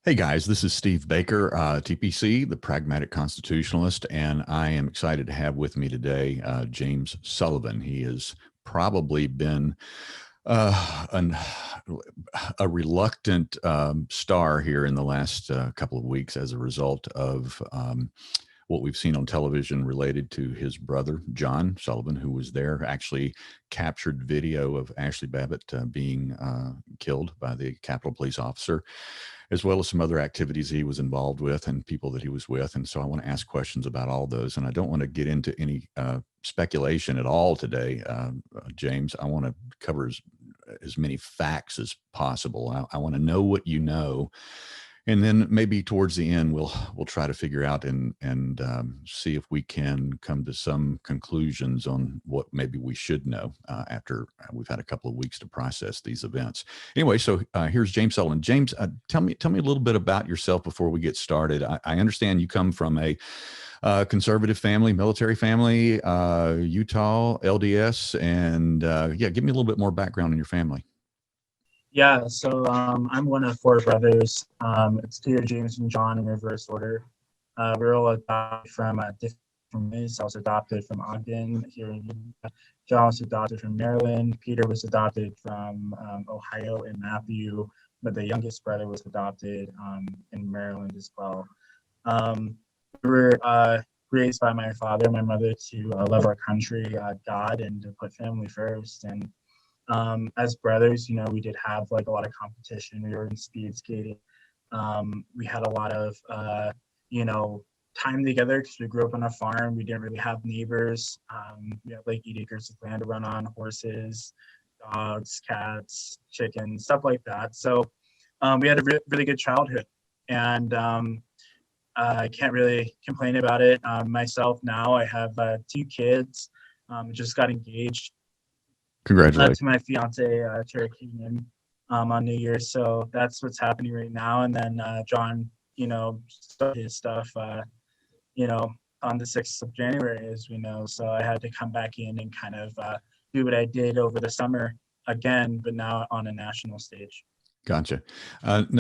Hey guys, this is Steve Baker, TPC, the Pragmatic Constitutionalist, and I am excited to have with me today James Sullivan. He has probably been an, a reluctant star here in the last couple of weeks as a result of what we've seen on television related to his brother, John Sullivan, who was there, actually captured video of Ashli Babbitt being killed by the Capitol Police officer, as well as some other activities he was involved with and people that he was with. And so I want to ask questions about all those. And I don't want to get into any speculation at all today, James. I want to cover as many facts as possible. I want to know what you know, and then maybe towards the end we'll try to figure out and see if we can come to some conclusions on what maybe we should know after we've had a couple of weeks to process these events. Anyway, so here's James Sullivan. James, tell me a little bit about yourself before we get started. I understand you come from a conservative family, military family, Utah, LDS, and yeah, give me a little bit more background on your family. Yeah, so I'm one of four brothers. It's Peter, James, and John in reverse order. We're all adopted from different ways. I was adopted from Ogden here in Utah. John was adopted from Maryland. Peter was adopted from Ohio and Matthew, but the youngest brother was adopted in Maryland as well. We were raised by my father and my mother to love our country, God, and to put family first. And as brothers, we did have like a lot of competition. We were in speed skating. We had a lot of time together because we grew up on a farm. We didn't really have neighbors. We had like 8 acres of land to run on, horses, dogs, cats, chickens, stuff like that. So we had a really good childhood, and I can't really complain about it. Myself now, I have 2 kids. Just got engaged Congratulations. to my fiance, Cherokee, on New Year's. So that's what's happening right now. And then John, started his stuff, on the 6th of January, as we know. So I had to come back in and kind of do what I did over the summer again, but now on a national stage. Gotcha.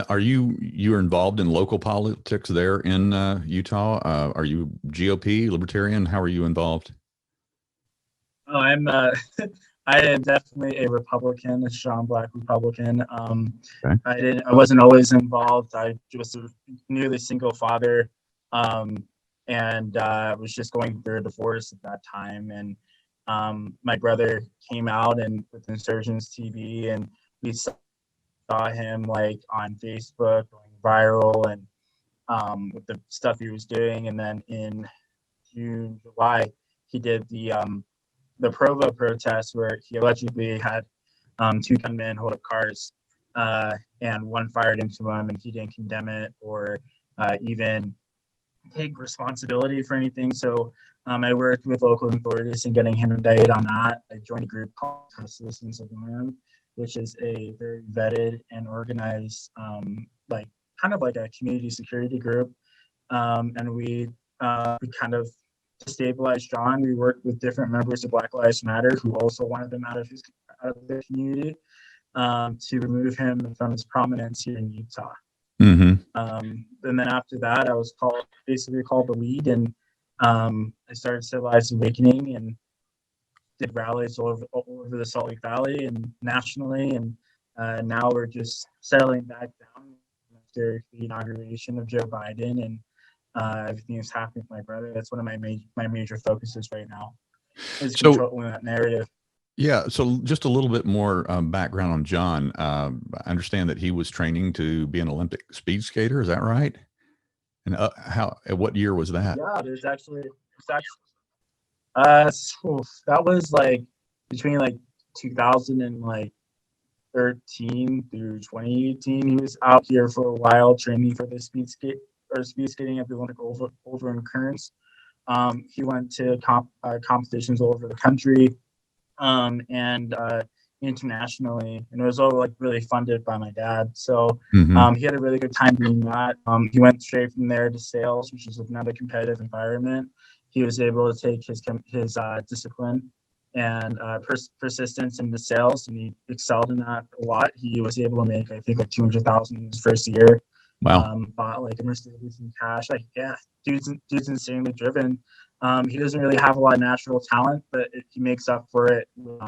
Are you're involved in local politics there in Utah? Are you GOP, Libertarian? How are you involved? Oh, I'm I am definitely a Republican, a strong Black Republican. Okay. I wasn't always involved. I was a nearly single father, and was just going through a divorce at that time. And my brother came out and with Insurgents TV, and we saw him like on Facebook going viral, and with the stuff he was doing. And then in June, July, he did the Provo protest where he allegedly had 2 gunmen hold up cars, and one fired into him, and he didn't condemn it or even take responsibility for anything. So I worked with local authorities in getting him indicted on that. I joined a group called Citizens of Land, which is a very vetted and organized, like kind of like a community security group, and we kind of to stabilize John. We worked with different members of Black Lives Matter who also wanted him out of the community, to remove him from his prominence here in Utah. Mm-hmm. And then after that, I was basically called the lead, and I started Civilized Awakening and did rallies all over the Salt Lake Valley and nationally. And now we're just settling back down after the inauguration of Joe Biden, and everything is happening with my brother. That's one of my major focuses right now, is controlling that narrative. Yeah, so just a little bit more background on John. I understand that he was training to be an Olympic speed skater. Is that right? And what year was that? Yeah, that was like between like 2013 through 2018. He was out here for a while training for the speed skating at the Olympic over in Currents. He went to competitions all over the country, and internationally, and it was all like really funded by my dad. So he had a really good time doing that. He went straight from there to sales, which is another competitive environment. He was able to take his discipline and persistence into sales, and he excelled in that a lot. He was able to make, I think, like $200,000 in his first year, Wow. Bought like a Mercedes in cash. Like, yeah, dude's insanely driven. He doesn't really have a lot of natural talent, but he makes up for it with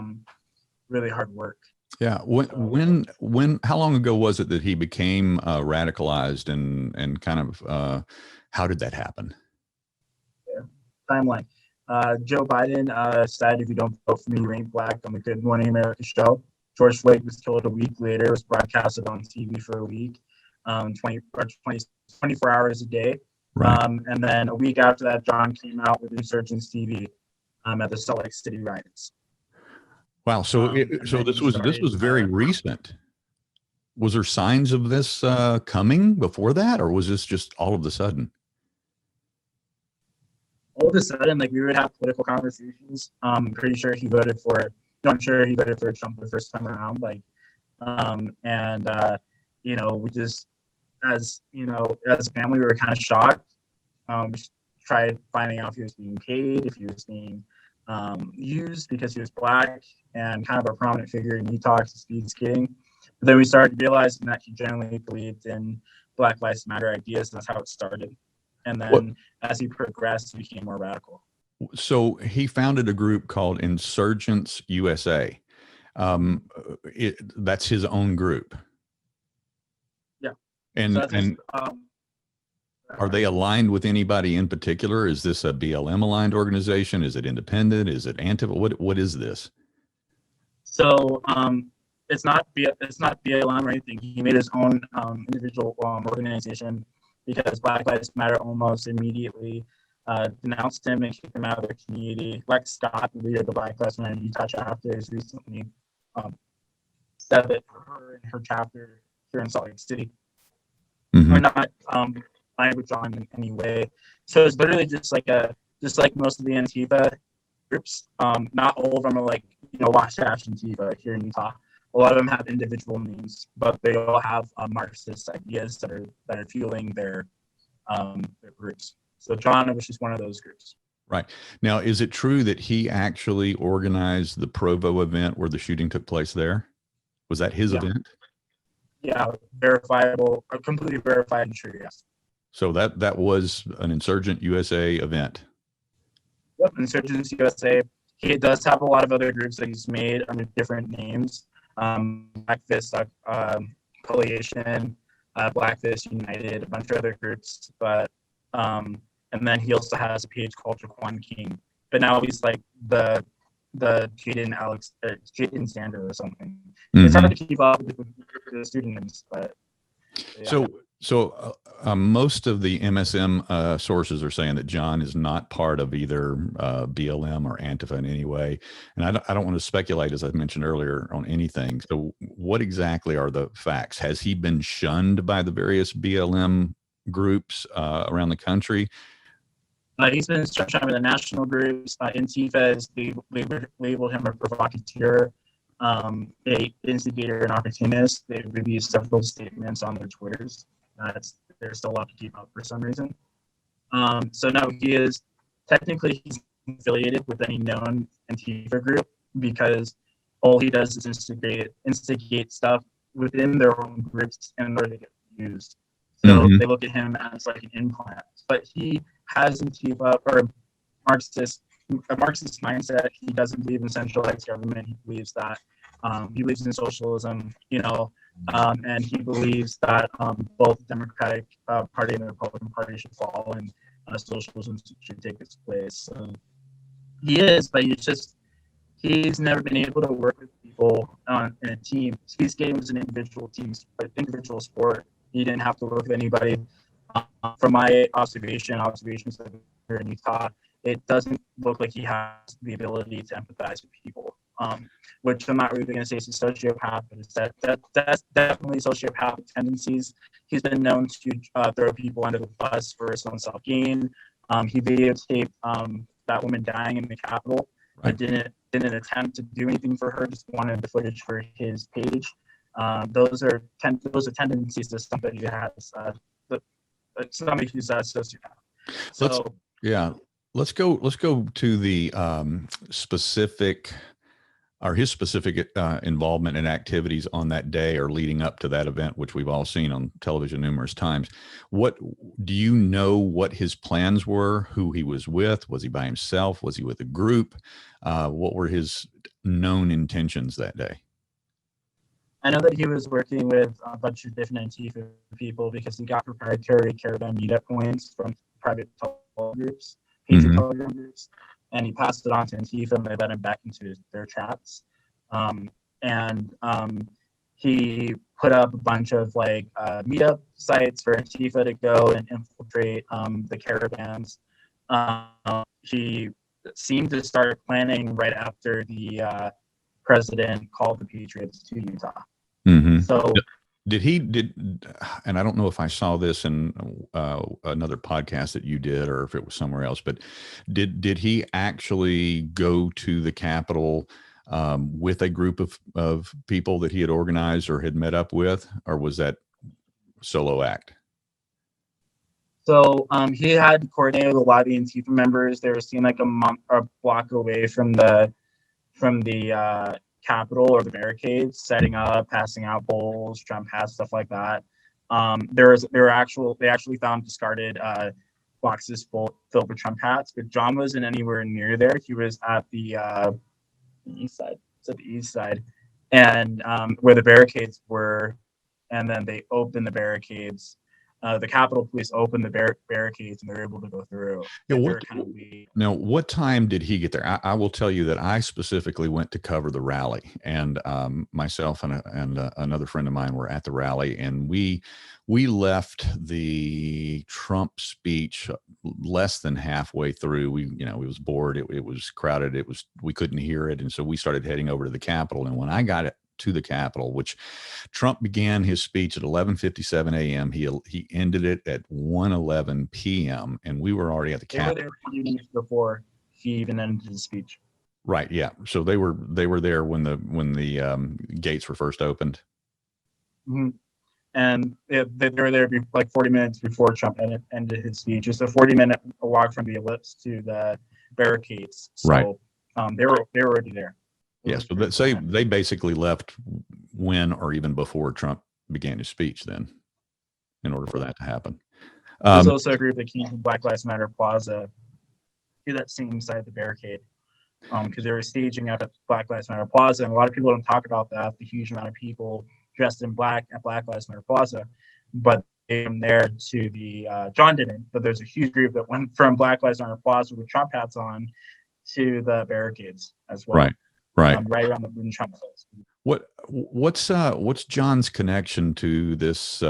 really hard work. Yeah. How long ago was it that he became radicalized, and kind of how did that happen? Yeah. Timeline. Joe Biden said, "If you don't vote for me, you ain't black" on the Good Morning America show. George Floyd was killed a week later. It was broadcasted on TV for a week, 24 hours a day. Right. And then a week after that, John came out with Insurgents TV at the Salt Lake City riots. Wow. So this was very recent. Was there signs of this coming before that, or was this just all of a sudden? All of a sudden, like, we would have political conversations. I'm pretty sure he voted for. No, I'm sure he voted for Trump the first time around. Like, we just, as as a family, we were kind of shocked. We tried finding out if he was being paid, if he was being used because he was black and kind of a prominent figure in Utah to speed skating. But then we started realizing that he generally believed in Black Lives Matter ideas. And that's how it started. And then as he progressed, he became more radical. So he founded a group called Insurgents USA. That's his own group. Yeah. And are they aligned with anybody in particular? Is this a BLM aligned organization? Is it independent? Is it Antifa? What is this? So it's not BLM or anything. He made his own individual organization because Black Lives Matter almost immediately denounced him and kicked him out of the community. Lex Scott, the leader of the Black Lives Matter Utah chapter, has recently said that for her and her chapter here in Salt Lake City are not aligned with John in any way. So it's literally just like most of the Antifa groups. Not all of them are like Wasatch Antifa here in Utah. A lot of them have individual names, but they all have Marxist ideas that are fueling their groups. So John was just one of those groups. Right. Now, is it true that he actually organized the Provo event where the shooting took place there? Was that his event? Yeah, verifiable, completely verified and true, yes. So that was an Insurgent USA event. Yep, Insurgents USA. He does have a lot of other groups that he's made under different names. Black Fist Coalition, Black Fist United, a bunch of other groups, but and then he also has a page called Jaquan King, but now he's like the Jaden Sander or something. It's hard to keep up with the students, but yeah. So most of the MSM sources are saying that John is not part of either BLM or Antifa in any way. And I don't want to speculate, as I mentioned earlier, on anything. So what exactly are the facts? Has he been shunned by the various BLM groups around the country? He's been shunned by the national groups. Antifa has labeled him a provocateur, a instigator, and opportunist. They've released several statements on their Twitters. They're still up to keep up for some reason. So no, he's affiliated with any known Antifa group because all he does is instigate stuff within their own groups in order to get used. So they look at him as like an implant. But he has Antifa or a Marxist mindset. He doesn't believe in centralized government. He believes that he believes in socialism, and he believes that both the Democratic Party and the Republican Party should fall and socialism should take its place. So he is, but he's never been able to work with people in a team. Speed skating was an individual sport. He didn't have to work with anybody. From my observations here in Utah, it doesn't look like he has the ability to empathize with people. Which I'm not really going to say is a sociopath, but that's definitely sociopathic tendencies. He's been known to throw people under the bus for his own self-gain. He videotaped that woman dying in the Capitol. Right. Didn't attempt to do anything for her, just wanted the footage for his page. Those are tendencies to somebody who has somebody who's a sociopath. Let's go to the specific Are his specific involvement and activities on that day or leading up to that event, which we've all seen on television numerous times, what do you know what his plans were, who he was with? Was he by himself? Was he with a group? What were his known intentions that day? I know that he was working with a bunch of different Antifa people because he got proprietary caravan meetup points from private Telegram groups, patriot Telegram groups, and he passed it on to Antifa, and they let him back into their chats. He put up a bunch of like meetup sites for Antifa to go and infiltrate the caravans. He seemed to start planning right after the president called the Patriots to Utah. So and I don't know if I saw this in another podcast that you did or if it was somewhere else, but did he actually go to the Capitol with a group of people that he had organized or had met up with, or was that solo act? So he had coordinated with a lot of the Antifa members. They were seen like a block away from the Capitol or the barricades, setting up, passing out bowls, Trump hats, stuff like that. They actually found discarded boxes filled with Trump hats, but John wasn't anywhere near there. He was at the east side. It's at the east side, and where the barricades were, and then they opened the barricades. The Capitol Police opened the barricades, and they were able to go through. Now, what time did he get there? I will tell you that I specifically went to cover the rally, and myself and another friend of mine were at the rally, and we left the Trump speech less than halfway through. It was bored. It was crowded. We couldn't hear it, and so we started heading over to the Capitol. And when I got to the Capitol, which Trump began his speech at 11:57 a.m. He ended it at 1:11 p.m. and we were already at the Capitol. They were there 40 minutes before he even ended his speech. Right. Yeah. So they were there when the gates were first opened. Mm-hmm. And they were there like 40 minutes before Trump ended his speech. It's a 40-minute walk from the ellipse to the barricades. So right. They were already there. Yes, but they basically left when or even before Trump began his speech then, in order for that to happen. There's also a group that came from Black Lives Matter Plaza to that same side of the barricade because they were staging up at Black Lives Matter Plaza, and a lot of people don't talk about that, the huge amount of people dressed in black at Black Lives Matter Plaza, but they came there to the, John didn't, but there's a huge group that went from Black Lives Matter Plaza with Trump hats on to the barricades as well. Right. Right around the wooden Trump place. What's John's connection to this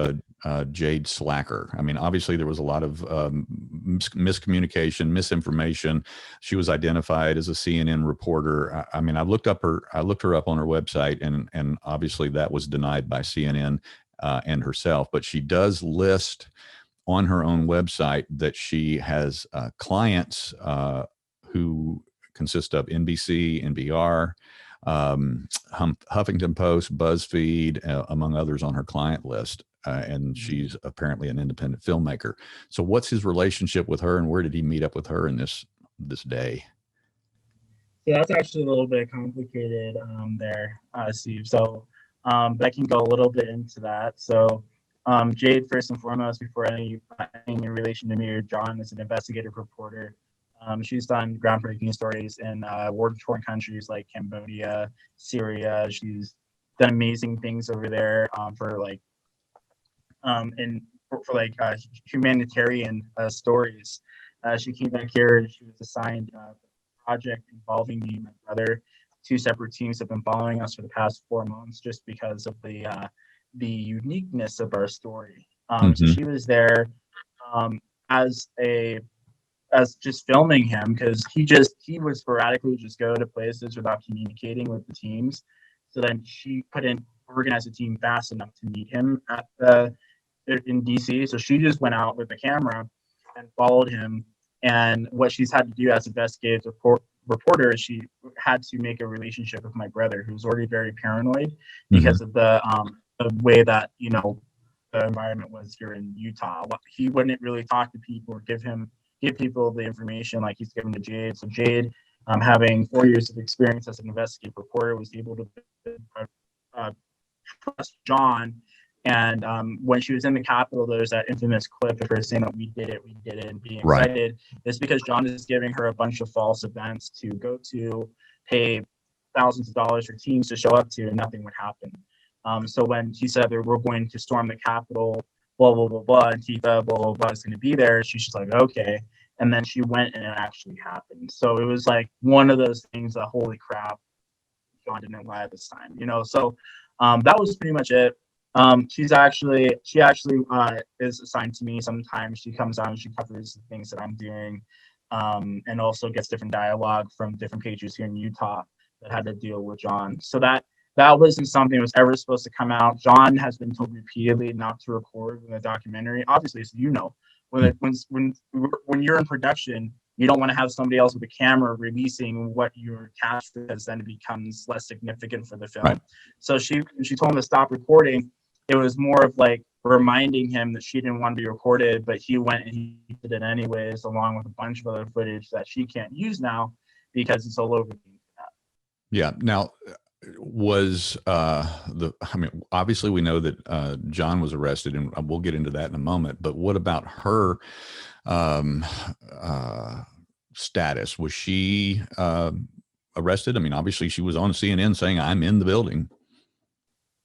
Jade slacker? I mean, obviously there was a lot of miscommunication, misinformation. She was identified as a CNN reporter. I mean, I looked her up on her website, and obviously that was denied by CNN and herself. But she does list on her own website that she has clients who consist of NBC, NPR, Huffington Post, BuzzFeed, among others on her client list. And she's apparently an independent filmmaker. So what's his relationship with her, and where did he meet up with her in this day? Yeah, that's actually a little bit complicated there, Steve. So I can go a little bit into that. So Jade, first and foremost, before any relation to me or John, is an investigative reporter. She's done groundbreaking stories in war-torn countries like Cambodia, Syria. She's done amazing things over there for humanitarian stories. She came back here and she was assigned a project involving me and my brother. Two separate teams have been following us for the past 4 months just because of the uniqueness of our story. So she was there as just filming him because he would sporadically just go to places without communicating with the teams. So then she couldn't organize a team fast enough to meet him in DC. So she just went out with the camera and followed him. And what she's had to do as investigative reporter is she had to make a relationship with my brother, who's already very paranoid because of the way that the environment was here in Utah. He wouldn't really talk to people or give people the information like he's given to Jade. So Jade having 4 years of experience as an investigative reporter, was able to trust John. And when she was in the Capitol, there's that infamous clip of her saying that we did it, and being excited. It's because John is giving her a bunch of false events to go to, pay thousands of dollars for teams to show up to, and nothing would happen. So when he said that we're going to storm the Capitol, blah, blah, blah, blah, Antifa, blah, blah, blah, is going to be there, she's just like, okay. And then she went, and it actually happened. So it was like one of those things that, holy crap, John didn't lie this time, So that was pretty much it. She actually is assigned to me sometimes. She comes on and she covers the things that I'm doing, and also gets different dialogue from different pages here in Utah that had to deal with John. So that wasn't something that was ever supposed to come out. John has been told repeatedly not to record in the documentary. Obviously, as you know, when you're in production, you don't want to have somebody else with a camera releasing what you're cast, because then it becomes less significant for the film. Right. So she told him to stop recording. It was more of like reminding him that she didn't want to be recorded, but he went and he did it anyways, along with a bunch of other footage that she can't use now because it's all over the internet. Yeah. Now, was obviously we know that John was arrested, and we'll get into that in a moment, but what about her status? Was she arrested? I mean, obviously she was on CNN saying, I'm in the building.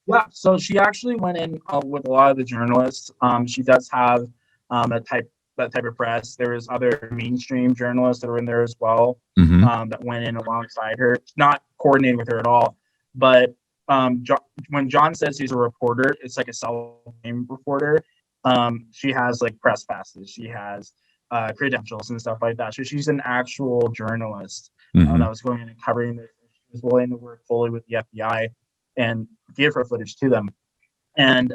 Yeah, so she actually went in with a lot of the journalists. She does have that type of press. There was other mainstream journalists that were in there as well, that went in alongside her, not coordinating with her at all. But when John says he's a reporter, it's like a self-name reporter. She has like press passes, she has credentials and stuff like that. So she's an actual journalist that was going in and covering this. She was willing to work fully with the FBI and give her footage to them, and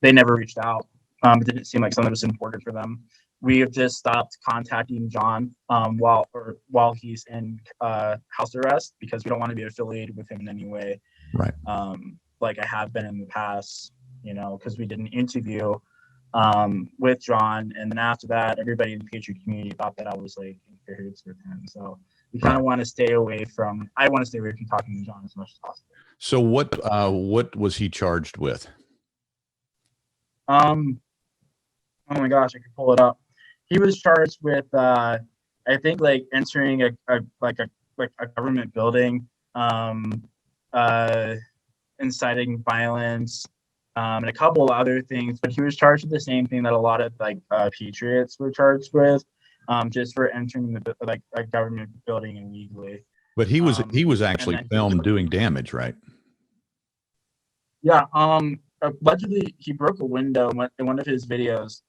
they never reached out. It didn't seem like something that was important for them. We have just stopped contacting John while he's in house arrest, because we don't want to be affiliated with him in any way. Right. Like I have been in the past, because we did an interview with John, and then after that, everybody in the Patriot community thought that I was like in cahoots with him. So we kind of want to stay away from. I want to stay away from talking to John as much as possible. So what was he charged with? Oh my gosh, I could pull it up. He was charged with I think like entering a government building, inciting violence, and a couple of other things. But he was charged with the same thing that a lot of patriots were charged with, just for entering a government building illegally. But he was actually filmed doing damage, right? Yeah. Allegedly, he broke a window in one of his videos.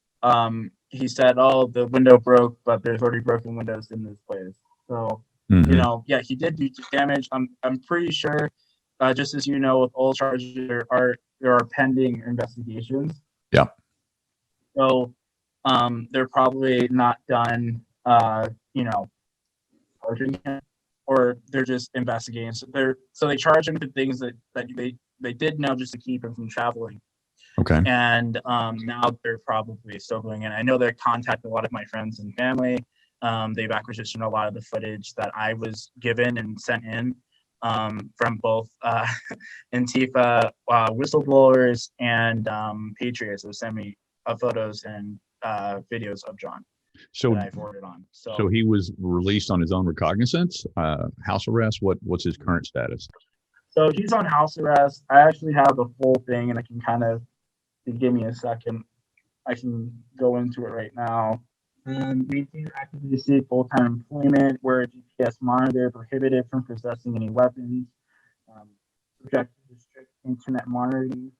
He said, "Oh, the window broke, but there's already broken windows in this place." So, yeah, he did do damage. I'm pretty sure, just as with all charges, there are pending investigations. Yeah. So, they're probably not done. Charging him, or they're just investigating. So they charge him with things that they did know, just to keep him from traveling. Okay. And now they're probably still going in. I know they contacted a lot of my friends and family. They've acquisitioned a lot of the footage that I was given and sent in from both Antifa whistleblowers and patriots who sent me photos and videos of John. So that I forwarded on. So he was released on his own recognizance, house arrest. What's his current status? So he's on house arrest. I actually have the full thing, and I can give me a second. I can go into it right now. Maintain actively seek full-time employment, wear a GPS monitor, prohibited from possessing any weapons, subject to strict internet monitoring,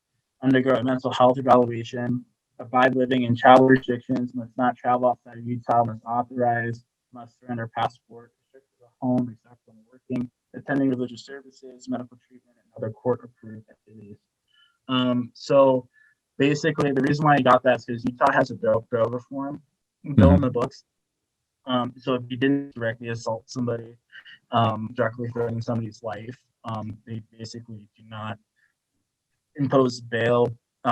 undergo a mental health evaluation, abide living in travel restrictions, must not travel outside of Utah, must authorize, must surrender passport, restricted to home except when working, attending religious services, medical treatment, and other court-approved activities. So basically, the reason why I got that is because Utah has a bail reform bill in the books. So if you didn't directly assault somebody, directly threatening somebody's life, they basically do not impose bail.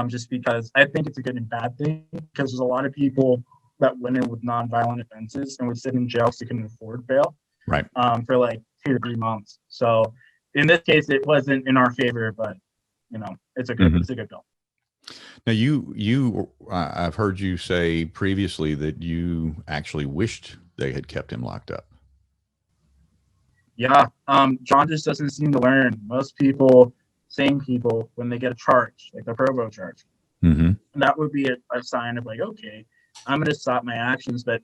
Just because I think it's a good and bad thing, because there's a lot of people that went in with nonviolent offenses and would sit in jail because they couldn't afford bail. Right. For like 2 to 3 months. So in this case, it wasn't in our favor, but it's a good bill. Now, I've heard you say previously that you actually wished they had kept him locked up. Yeah. John just doesn't seem to learn. Most people, sane people, when they get a charge, like the provo charge, that would be a sign of like, okay, I'm going to stop my actions. But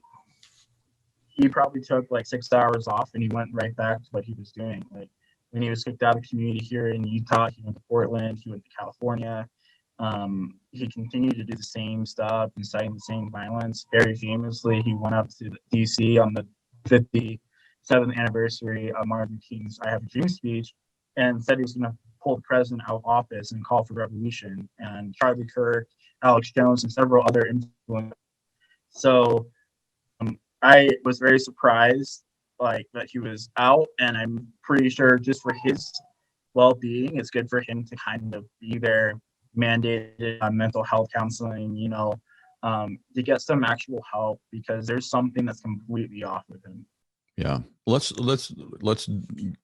he probably took like 6 hours off and he went right back to what he was doing. Like when he was kicked out of the community here in Utah, he went to Portland, he went to California. He continued to do the same stuff, inciting the same violence. Very famously, he went up to DC on the 57th anniversary of Martin Luther King's I Have a Dream speech and said he was going to pull the president out of office and call for revolution. And Charlie Kirk, Alex Jones, and several other influencers. So I was very surprised that he was out, and I'm pretty sure just for his well-being, it's good for him to kind of be there, mandated mental health counseling, to get some actual help, because there's something that's completely off with him. Yeah, let's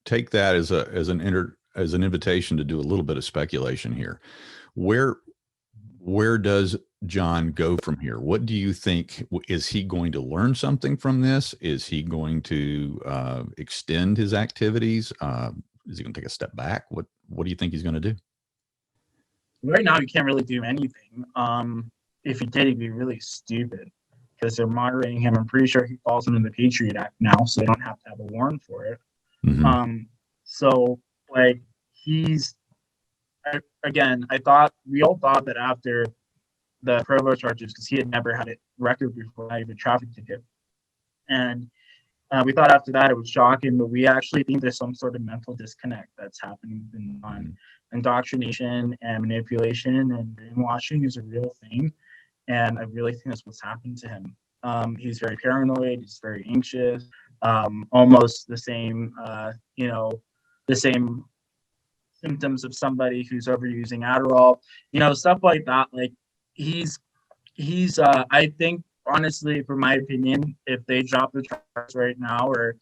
take that as an invitation to do a little bit of speculation here. Where does John go from here? What do you think? Is he going to learn something from this? Is he going to extend his activities? Is he going to take a step back? What do you think he's going to do? Right now, he can't really do anything. If he did, he'd be really stupid because they're moderating him. I'm pretty sure he falls under the Patriot Act now, so they don't have to have a warrant for it. So he's again. We all thought that after the provo charges, because he had never had a record before, not even a traffic ticket, and we thought after that it would shock him, but we actually think there's some sort of mental disconnect that's happening on indoctrination and manipulation, and brainwashing is a real thing, and I really think that's what's happened to him. He's very paranoid. He's very anxious. Almost the same, the same symptoms of somebody who's overusing Adderall, stuff like that. Like he's. I think honestly, from my opinion, if they dropped the charges right now or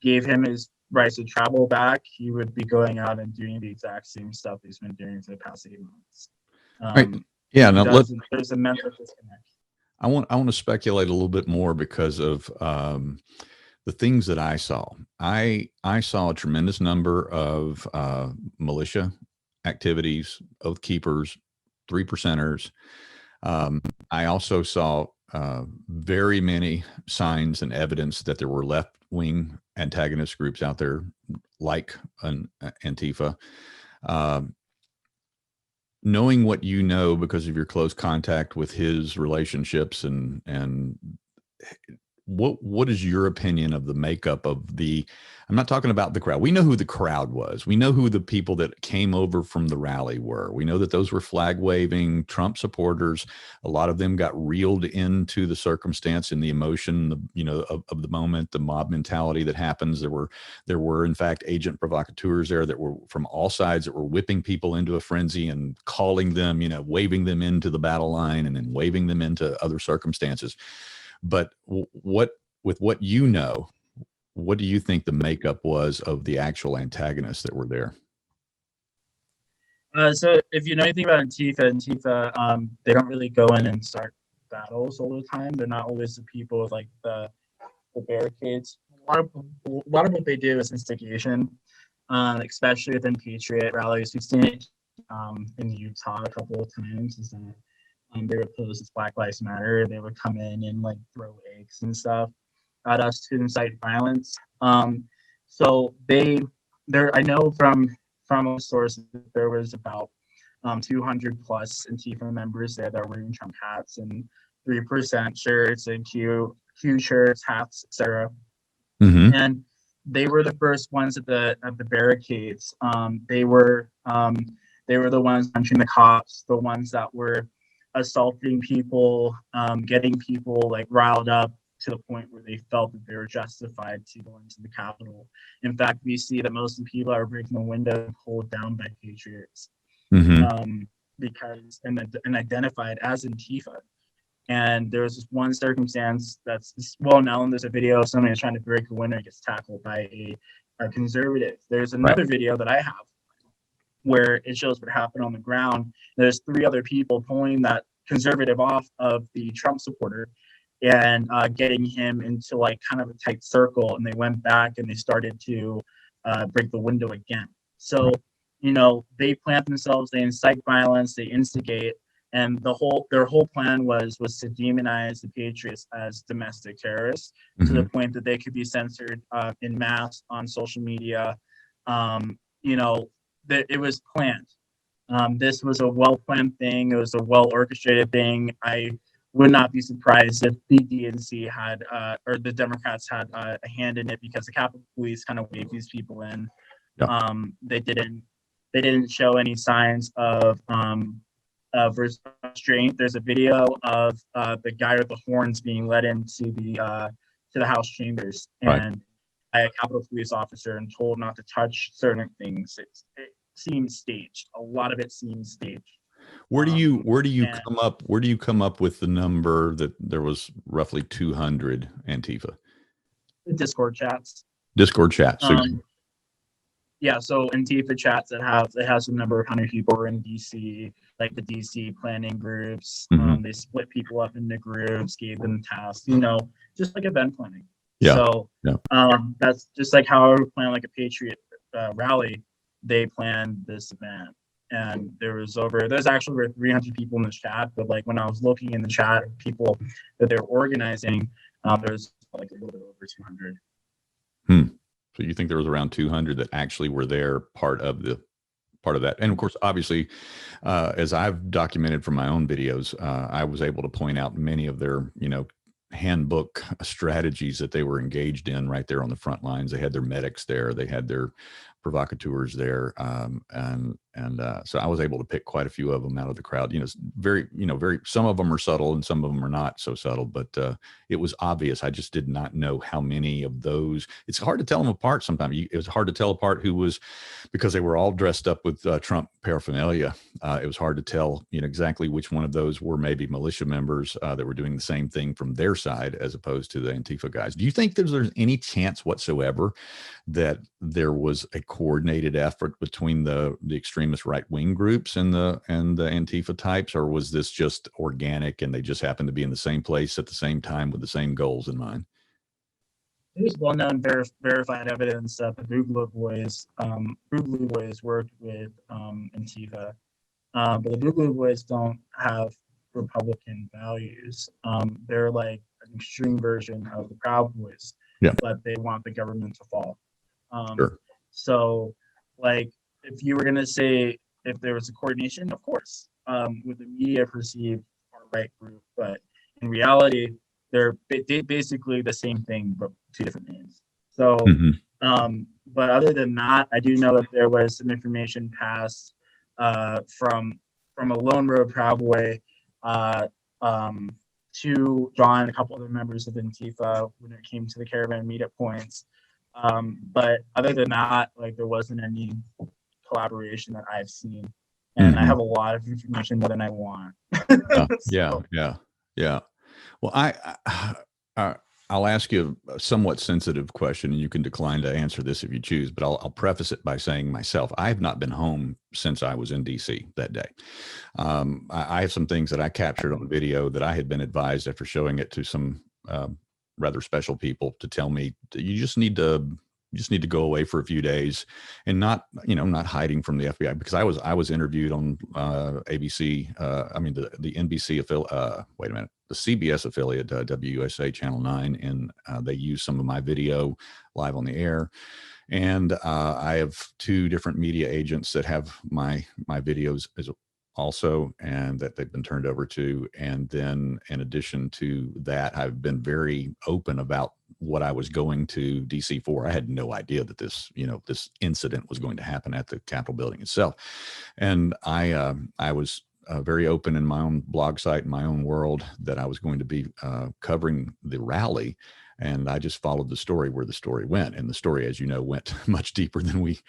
gave him his rights to travel back, he would be going out and doing the exact same stuff he's been doing for the past 8 months. Right. Yeah. Now there's a mental disconnect. I want to speculate a little bit more because of the things that I saw. I saw a tremendous number of militia activities, oath keepers, 3%ers. I also saw very many signs and evidence that there were left-wing antagonist groups out there, like Antifa. Knowing what you know because of your close contact with his relationships and what is your opinion of the makeup of I'm not talking about the crowd. We know who the crowd was. We know who the people that came over from the rally were. We know that those were flag waving Trump supporters. A lot of them got reeled into the circumstance and the emotion, of the moment, the mob mentality that happens. There were in fact agent provocateurs there that were from all sides that were whipping people into a frenzy and calling them, waving them into the battle line and then waving them into other circumstances. But with what what do you think the makeup was of the actual antagonists that were there? So if you know anything about Antifa, they don't really go in and start battles all the time. They're not always the people with like the barricades. A lot of what they do is instigation, especially within Patriot rallies. We've seen it in Utah a couple of times. Is that they would pose as Black Lives Matter. They would come in and like throw eggs and stuff at us to incite violence. So I know from a source that there was about 200 plus Antifa members there that were wearing Trump hats and 3% shirts and Q shirts, hats, etc. And they were the first ones at the barricades. They were the ones punching the cops, the ones that were assaulting people, getting people like riled up to the point where they felt that they were justified to go into the Capitol. In fact, we see that most of the people are breaking the window pulled down by patriots, because and identified as Antifa. And there was this one circumstance that's well known. There's a video of somebody trying to break a window and gets tackled by a conservative. There's another video that I have where it shows what happened on the ground. There's 3 other people pulling that conservative off of the Trump supporter and getting him into like kind of a tight circle. And they went back and they started to break the window again. So, you know, they plant themselves, they incite violence, they instigate, and their whole plan was to demonize the Patriots as domestic terrorists to the point that they could be censored in mass on social media. You know, that it was planned. This was a well-planned thing. It was a well-orchestrated thing. I would not be surprised if the DNC had, or the Democrats had a hand in it, because the Capitol Police kind of waved these people in. Yeah. They didn't show any signs of restraint. There's a video of the guy with the horns being led into the House chambers, and by a Capitol Police officer, and told not to touch certain things. It seems staged. A lot of it seems staged. Where do you come up with the number that there was roughly 200 Antifa? Discord chats. Yeah, so Antifa chats it has a number of 100 people were in DC, like the DC planning groups. They split people up into groups, gave them tasks, you know, just like event planning. Yeah. So that's just like how I would plan like a Patriot rally. They planned this event, and there's actually over 300 people in the chat. But like when I was looking in the chat of people that they're organizing, there's like a little bit over 200. So you think there was around 200 that actually were there, part of that. And of course, obviously, as I've documented from my own videos, I was able to point out many of their, you know, handbook strategies that they were engaged in right there on the front lines. They had their medics there, they had their provocateurs there, so I was able to pick quite a few of them out of the crowd. You know, very some of them are subtle and some of them are not so subtle, but it was obvious. I just did not know how many of those. It's hard to tell them apart sometimes. It was hard to tell apart who was, because they were all dressed up with Trump paraphernalia. It was hard to tell, you know, exactly which one of those were maybe militia members that were doing the same thing from their side as opposed to the Antifa guys. Do you think there's any chance whatsoever that there was a coordinated effort between the extremist right-wing groups and the Antifa types, or was this just organic and they just happened to be in the same place at the same time with the same goals in mind? There's well-known verified evidence that the Boogaloo Boys worked with Antifa, but the Boogaloo Boys don't have Republican values. They're like an extreme version of the Proud Boys, but they want the government to fall. Sure. So, like, if you were gonna say if there was a coordination, of course, with the media perceived far-right group, but in reality, they're basically the same thing, but 2 different names. So, but other than that, I do know that there was some information passed from a Lone Road Proud Boy to John and a couple other members of Antifa when it came to the caravan meetup points. But other than that, like, there wasn't any collaboration that I've seen, and I have a lot of information more than I want. Yeah. Well, I'll ask you a somewhat sensitive question, and you can decline to answer this if you choose, but I'll preface it by saying myself, I have not been home since I was in DC that day. I have some things that I captured on video that I had been advised after showing it to some rather special people to tell me you just need to go away for a few days, and not hiding from the FBI, because I was interviewed on ABC. The NBC affiliate. The CBS affiliate, WUSA Channel 9, and they used some of my video live on the air. And I have 2 different media agents that have my videos as also, and that they've been turned over to. And then in addition to that, I've been very open about what I was going to DC for. I had no idea that this incident was going to happen at the Capitol building itself. And I was very open in my own blog site, in my own world, that I was going to be covering the rally. And I just followed the story where the story went. And the story, as you know, went much deeper than we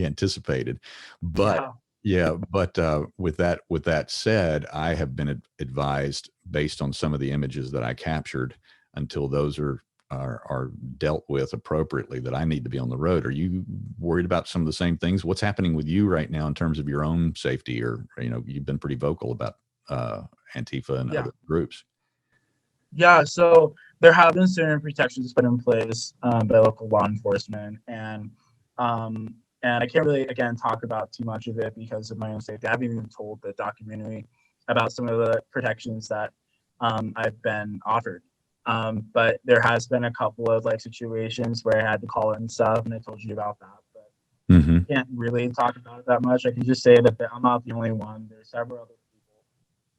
anticipated. But Yeah, but with that said, I have been advised based on some of the images that I captured until those are dealt with appropriately that I need to be on the road. Are you worried about some of the same things? What's happening with you right now in terms of your own safety? Or you've been pretty vocal about Antifa and Yeah. other groups. Yeah, so there have been certain protections put in place by local law enforcement, and I can't really again talk about too much of it because of my own safety. I haven't even told the documentary about some of the protections that I've been offered. But there has been a couple of like situations where I had to call it and stuff, and I told you about that. But Mm-hmm. I can't really talk about it that much. I can just say that I'm not the only one. There's several other people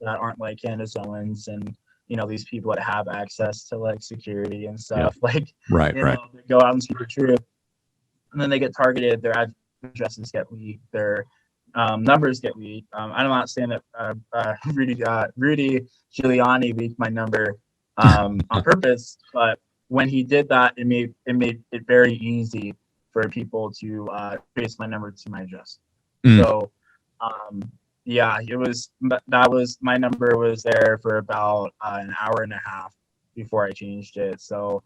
that aren't like Candaceoans and these people that have access to like security and stuff. Yeah. Like Right. they go out and speak the truth, and then they get targeted. Their addresses get leaked. Their numbers get leaked. I'm not saying that Rudy Giuliani leaked my number on purpose, but when he did that, it made it very easy for people to trace my number to my address. So yeah, that was my number was there for about an hour and a half before I changed it. So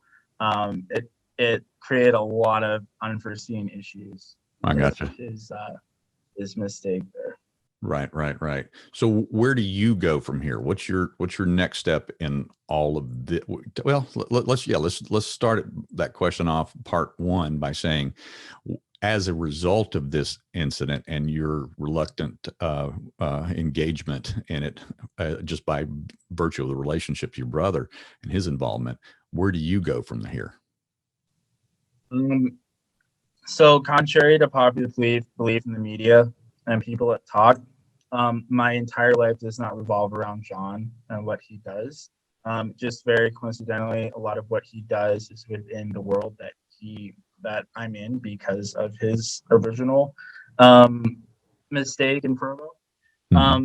it created a lot of unforeseen issues. I gotcha. His mistake there. Right. So where do you go from here? What's your next step in all of this? Well, let's start that question off part one by saying, as a result of this incident and your reluctant engagement in it, just by virtue of the relationship to your brother and his involvement, where do you go from here? So contrary to popular belief in the media and people that talk, my entire life does not revolve around John and what he does. Just very coincidentally, a lot of what he does is within the world that I'm in because of his original mistake and promo.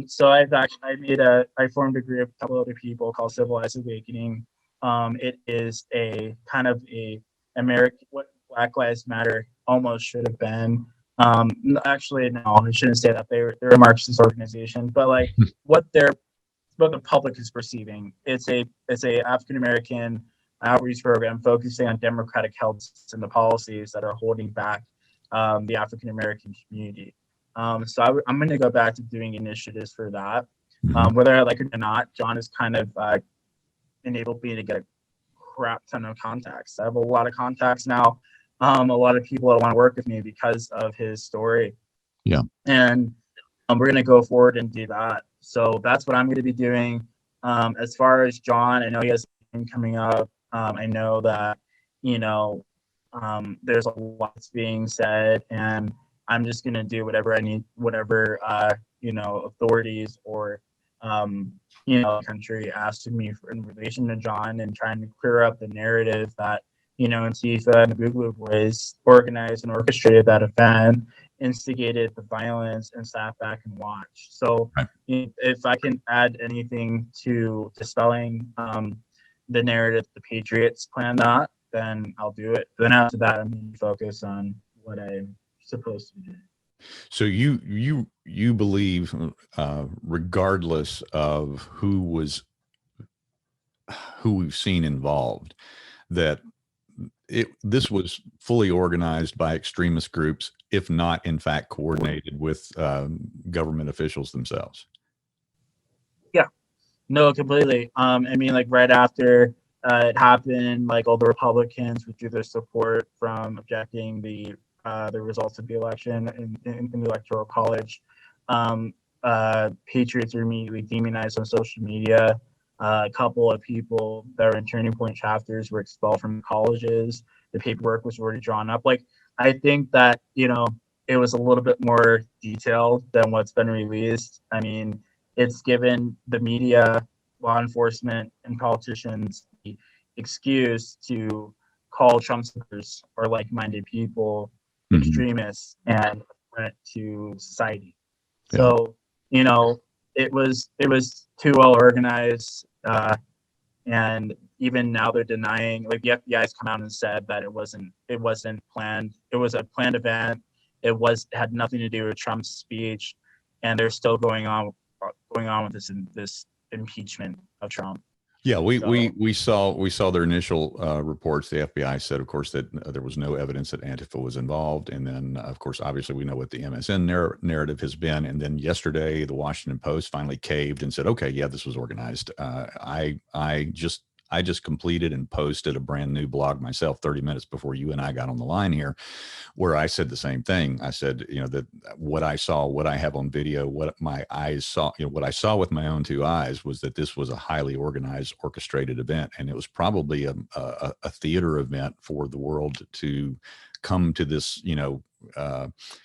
So I formed a group, a couple other people called Civilized Awakening. It is a kind of what Black Lives Matter almost should have been. Actually, no, I shouldn't say that. They're a Marxist organization, but like what the public is perceiving, it's a African American outreach program focusing on democratic health and the policies that are holding back the African American community. So I'm going to go back to doing initiatives for that. Whether I like it or not, John has kind of enabled me to get a crap ton of contacts. I have a lot of contacts now. A lot of people that want to work with me because of his story. Yeah. And we're going to go forward and do that. So that's what I'm going to be doing. As far as John, I know he has something coming up. I know that, there's a lot that's being said, and I'm just going to do whatever I need, whatever, authorities or, country asked of me in relation to John, and trying to clear up the narrative that, Antifa and the Boogaloo Boys organized and orchestrated that event, instigated the violence, and sat back and watched. So if I can add anything to dispelling the narrative the Patriots planned that, then I'll do it. Then after that, I'm going to focus on what I'm supposed to do. So you believe, regardless of who we've seen involved, that this was fully organized by extremist groups, if not in fact coordinated with government officials themselves. Yeah, no, completely. I mean, like right after it happened, like all the Republicans withdrew their support from objecting the results of the election in the Electoral College. Patriots were immediately demonized on social media. A couple of people that were in Turning Point chapters were expelled from colleges. The paperwork was already drawn up. Like, I think that, it was a little bit more detailed than what's been released. I mean, it's given the media, law enforcement, and politicians the excuse to call Trump supporters or like-minded people extremists and a threat to society. Yeah. So, it was too well organized, and even now they're denying. Like the FBI has come out and said that it wasn't planned. It was a planned event. It had nothing to do with Trump's speech. and they're still going on with this impeachment of Trump. Yeah, we saw their initial reports. The FBI said, of course, that there was no evidence that Antifa was involved, and then, of course, obviously, we know what the MSN narrative has been. And then yesterday, the Washington Post finally caved and said, "Okay, yeah, this was organized." I just completed and posted a brand new blog myself 30 minutes before you and I got on the line here, where I said the same thing. I said, that what I saw, what I have on video, what my eyes saw, what I saw with my own two eyes was that this was a highly organized, orchestrated event. And it was probably a theater event for the world to come to this,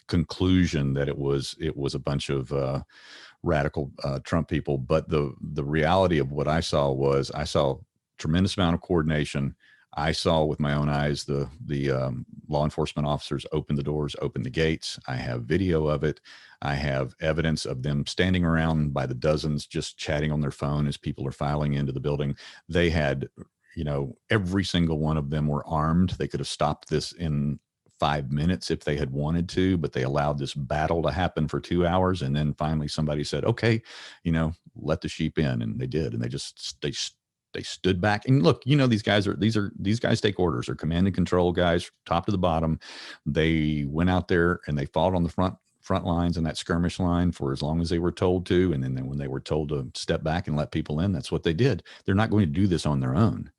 conclusion that it was a bunch of radical Trump people. But the reality of what I saw was tremendous amount of coordination. I saw with my own eyes the law enforcement officers open the doors, open the gates. I have video of it. I have evidence of them standing around by the dozens, just chatting on their phone as people are filing into the building. They had, every single one of them were armed. They could have stopped this in 5 minutes if they had wanted to, but they allowed this battle to happen for 2 hours. And then finally somebody said, "Okay, let the sheep in." And they did. And they stood back. And look, these guys take orders. They're command and control guys, top to the bottom. They went out there and they fought on the front lines and that skirmish line for as long as they were told to. And then when they were told to step back and let people in, that's what they did. They're not going to do this on their own.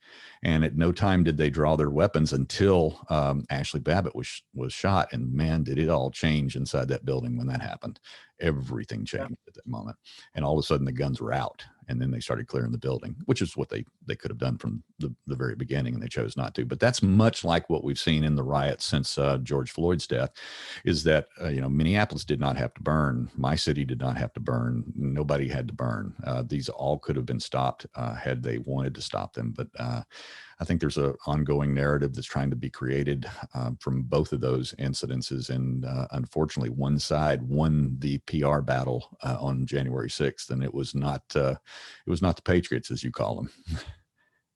And at no time did they draw their weapons until Ashli Babbitt was shot. And man, did it all change inside that building when that happened. Everything changed at that moment. And all of a sudden the guns were out. And then they started clearing the building, which is what they could have done from the very beginning, and they chose not to. But that's much like what we've seen in the riots since George Floyd's death, is that, Minneapolis did not have to burn. My city did not have to burn. Nobody had to burn. These all could have been stopped had they wanted to stop them. But I think there's an ongoing narrative that's trying to be created from both of those incidences. And unfortunately, one side won the PR battle on January 6th, and it was not the Patriots, as you call them.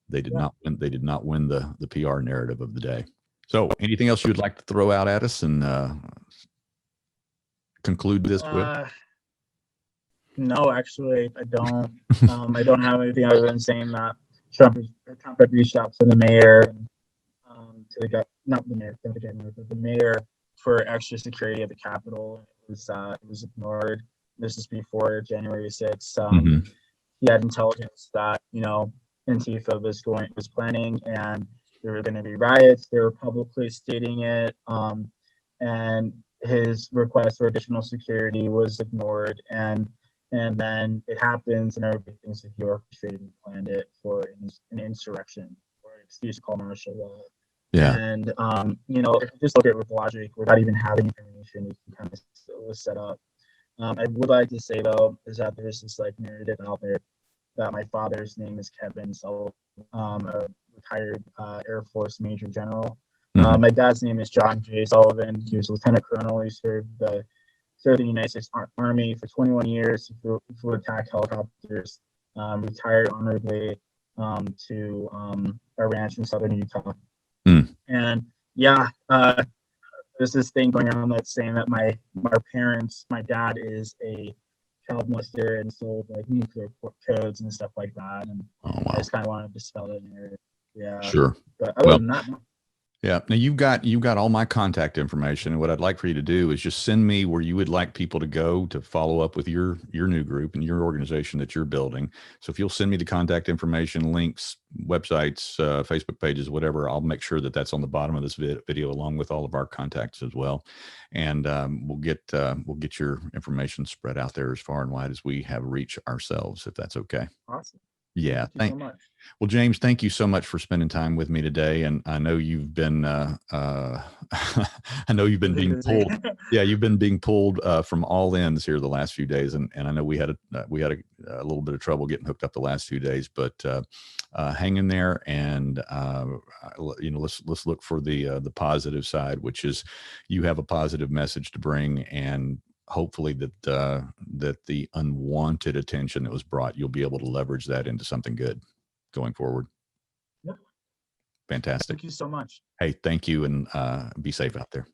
They did not win. They did not win the PR narrative of the day. So, anything else you would like to throw out at us and conclude this with? No, actually, I don't. I don't have anything other than saying that Trump had reached out to the mayor, not the mayor, but the mayor for extra security at the Capitol. It was ignored. This is before January 6th. He had intelligence that Antifa was planning, and there were going to be riots. They were publicly stating it, and his request for additional security was ignored. And then it happens, and everybody thinks that he orchestrated and planned it for an insurrection or an excuse to call martial law. Yeah. And if you just look at it with logic, without even having information, you can kind of it was set up. I would like to say though is that there's this narrative out there that my father's name is Kevin Sullivan, a retired Air Force Major General. My dad's name is John J. Sullivan. He was a lieutenant colonel. He served the United States Army for 21 years. He flew attack helicopters. Retired honorably to a ranch in southern Utah. And there's this thing going on that's saying that my dad is a child molester and sold nuclear codes and stuff like that. And I just kind of wanted to dispel that narrative. Yeah. Sure. But other than that, yeah. Now you've got all my contact information, and what I'd like for you to do is just send me where you would like people to go to follow up with your new group and your organization that you're building. So if you'll send me the contact information, links, websites, Facebook pages, whatever, I'll make sure that that's on the bottom of this video along with all of our contacts as well. And we'll get your information spread out there as far and wide as we have reach ourselves, if that's okay. Awesome. Yeah. Thank you so much. Well, James, thank you so much for spending time with me today. And I know you've been, I know you've been being pulled. Yeah, you've been being pulled from all ends here the last few days. And I know we had a little bit of trouble getting hooked up the last 2 days, but hang in there, and let's look for the positive side, which is you have a positive message to bring, and hopefully that the unwanted attention that was brought, you'll be able to leverage that into something good going forward. Yep. Fantastic. Thank you so much. Hey, thank you, and be safe out there.